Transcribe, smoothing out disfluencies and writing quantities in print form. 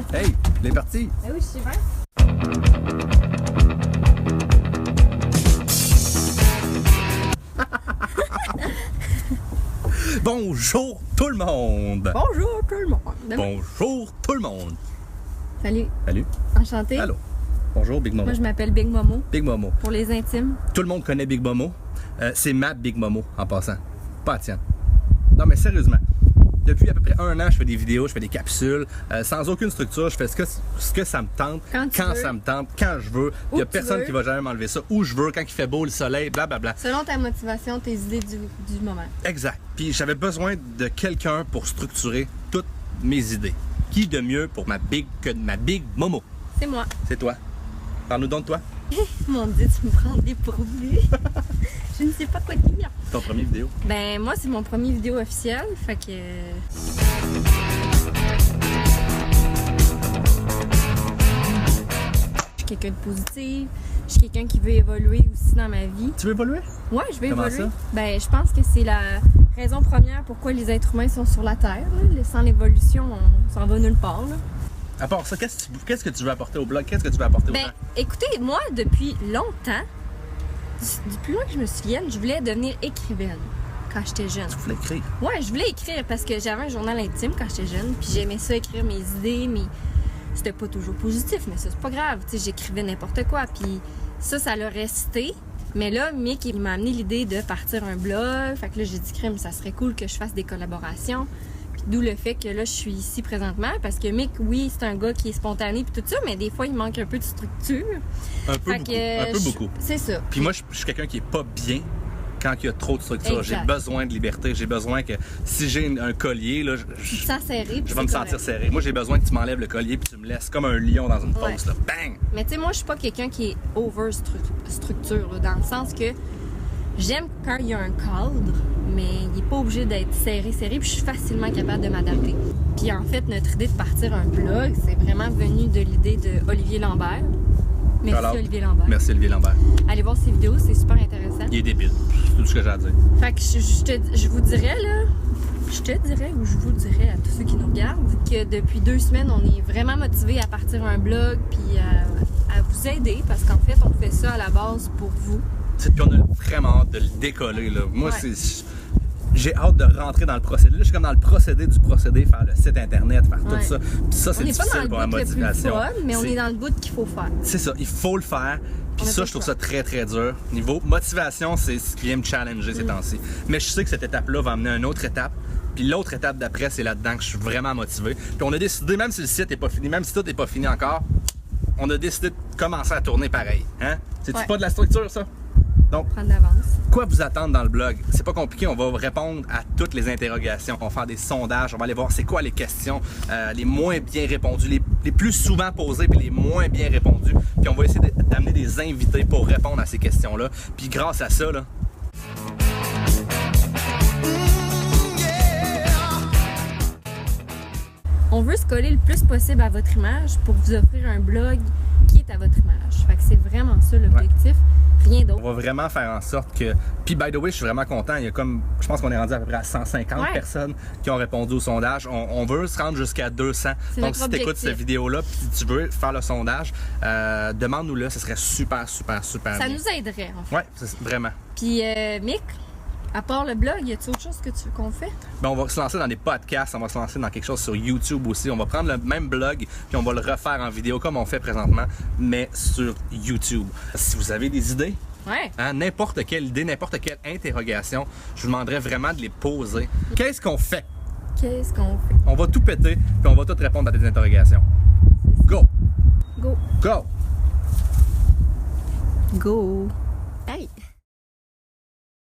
Hey, il est parti. Ben oui, je sais bien. Bonjour tout le monde. Bonjour tout le monde. Bonjour tout le monde. Salut. Salut. Enchantée. Allô. Bonjour Big Momo. Moi, je m'appelle Big Momo. Big Momo. Pour les intimes. Tout le monde connaît Big Momo. C'est ma Big Momo en passant. Pas la tienne. Non mais sérieusement. Depuis à peu près 1 an, je fais des vidéos, je fais des capsules, sans aucune structure, je fais ce que ça me tente, quand ça me tente, quand je veux. Il n'y a personne qui va jamais m'enlever ça, où je veux, quand il fait beau, le soleil, blablabla. Selon ta motivation, tes idées du moment. Exact. Puis j'avais besoin de quelqu'un pour structurer toutes mes idées. Qui de mieux pour ma Big Momo? C'est moi. C'est toi. Parle-nous donc de toi. Mon Dieu, tu me prends dépourvu. Je ne sais pas quoi dire. C'est ton premier vidéo? Ben, moi, c'est mon premier vidéo officiel, fait que... Je suis quelqu'un de positif, je suis quelqu'un qui veut évoluer aussi dans ma vie. Tu veux évoluer? Ouais, je veux Comment évoluer. ça? Ben, je pense que c'est la raison première pourquoi les êtres humains sont sur la Terre. Là. Sans l'évolution, on s'en va nulle part. Là. À part ça, qu'est-ce que tu veux apporter au blog? Qu'est-ce que tu veux apporter aux gens? Ben, écoutez, moi, depuis longtemps, du plus loin que je me souvienne, je voulais devenir écrivaine quand j'étais jeune. Tu voulais écrire? Ouais, je voulais écrire parce que j'avais un journal intime quand j'étais jeune, puis j'aimais ça écrire mes idées, mais c'était pas toujours positif, mais ça, c'est pas grave. Tu sais, j'écrivais n'importe quoi, puis ça l'a resté. Mais là, Mick, il m'a amené l'idée de partir un blog. Fait que là, j'ai dit, crème, ça serait cool que je fasse des collaborations. Puis d'où le fait que là, je suis ici présentement. Parce que Mick, oui, c'est un gars qui est spontané puis tout ça, mais des fois, il manque un peu de structure. Un peu beaucoup. Un peu beaucoup. C'est ça. Puis moi, je suis quelqu'un qui est pas bien quand il y a trop de structure. Exact. J'ai besoin de liberté. J'ai besoin que si j'ai un collier, là, Tu te sens serré. je vais me sentir serré. Moi, j'ai besoin que tu m'enlèves le collier puis tu me laisses comme un lion dans une fosse. Là. Bang! Mais tu sais, moi, je suis pas quelqu'un qui est over structure, là, dans le sens que j'aime quand il y a un cadre, mais il n'est pas obligé d'être serré, puis je suis facilement capable de m'adapter. Puis en fait, notre idée de partir un blog, c'est vraiment venu de l'idée de Olivier Lambert. Merci Alors, Olivier Lambert. Merci Olivier Lambert. Allez voir ses vidéos, c'est super intéressant. Il est débile. C'est tout ce que j'ai à dire. Fait que je vous dirais, là, je vous dirais à tous ceux qui nous regardent que depuis 2 semaines, on est vraiment motivés à partir un blog puis à vous aider parce qu'en fait, on fait ça à la base pour vous. Puis on a vraiment hâte de le décoller. Là. Moi, Ouais. j'ai hâte de rentrer dans le procédé. Là, je suis comme dans le procédé du procédé, faire le site internet, faire tout ça. Puis ça, c'est difficile pour la motivation. On n'est pas dans le bout le plus fun, mais on est dans le bout qu'il faut faire. C'est ça, il faut le faire. Puis ça, je trouve ça très, très dur. Niveau motivation, c'est ce qui vient me challenger ces temps-ci. Mais je sais que cette étape-là va amener à une autre étape. Puis l'autre étape d'après, c'est là-dedans que je suis vraiment motivé. Puis on a décidé, même si le site n'est pas fini, même si tout n'est pas fini encore, on a décidé de commencer à tourner pareil. Hein? C'est-tu pas de la structure, ça? Donc, Prendre d'avance. quoi vous attendre dans le blog? C'est pas compliqué, on va répondre à toutes les interrogations. On va faire des sondages, on va aller voir c'est quoi les questions les moins bien répondues, les plus souvent posées puis les moins bien répondues. Puis on va essayer d'amener des invités pour répondre à ces questions-là. Puis grâce à ça, là, On veut se coller le plus possible à votre image pour vous offrir un blog qui est à votre image. Fait que c'est vraiment ça l'objectif, rien d'autre. on va vraiment faire en sorte que... Puis by the way, je suis vraiment content. Il y a comme, je pense qu'on est rendu à peu près à 150 personnes qui ont répondu au sondage. On veut se rendre jusqu'à 200. Donc si tu écoutes cette vidéo-là puis tu veux faire le sondage, demande-nous-le. Ce serait super, super, super Ça bien. nous aiderait, en fait. Ouais, vraiment. Puis, Mick, à part le blog, y a-t-il autre chose que tu veux qu'on fait? Ben, on va se lancer dans des podcasts, on va se lancer dans quelque chose sur YouTube aussi. On va prendre le même blog puis on va le refaire en vidéo comme on fait présentement, mais sur YouTube. Si vous avez des idées, Ouais. hein, n'importe quelle idée, n'importe quelle interrogation, je vous demanderais vraiment de les poser. Qu'est-ce qu'on fait? Qu'est-ce qu'on fait? On va tout péter puis on va tout répondre à des interrogations. Go! Go! Go! Go! Hey!